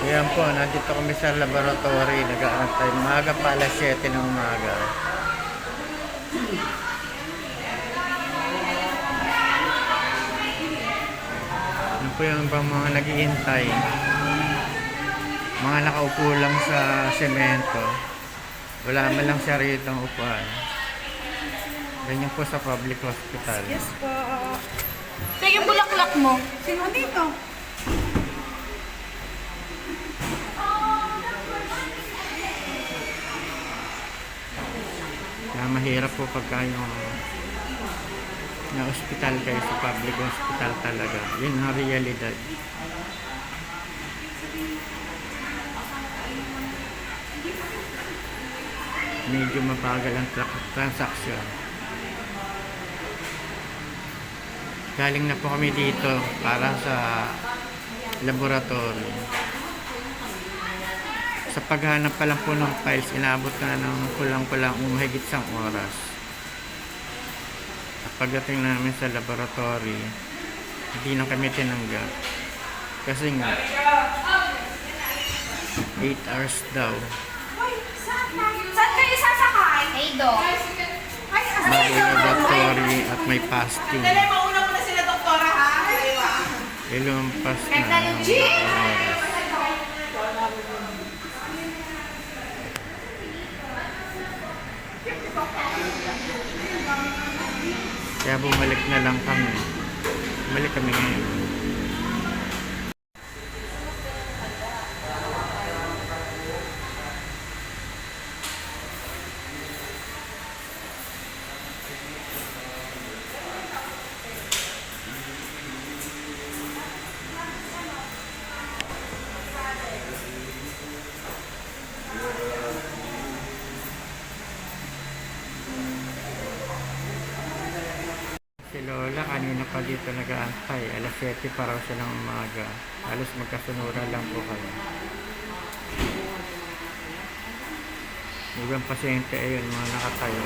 Ayan po, nandito kami sa laboratory. Nag-aantay. Maaga pa, alas 7 ng umaga. Ano po yung ibang mga nag-iintay? Mga nakaupo lang sa semento. Wala man lang saritang upuan. Ganyan po sa public hospital. Yes po. Ito yung bulaklak mo. Sino dito? Kaya mahirap po pagka yung na hospital kayo sa public hospital talaga. Yun ang realidad. Medyo mabagal ang transaction. Galing na po kami dito para sa laboratory. Sa paghanap pa lang po ng files, inaabot na ng kulang-kulang mahigit isang oras. At pagdating namin sa laboratory, hindi na kami tinanggap. Kasi nga, 8 hours daw. Saan kayo sasakay? Hey, Doc. Ay, Bago yung laboratory at may fasting. Dali, mauna mo na sila, doktora, ha? Daliwa. Ilumpas na ng Technology. oras. Kaya bumalik na lang kami. Bumalik kami ngayon. Si Lola kanina pa dito nag-aantay. Alas 7 pa raw siya ng umaga. Halos magkasunuran lang po kami. Ibang pasyente ayun, mga nakatayo.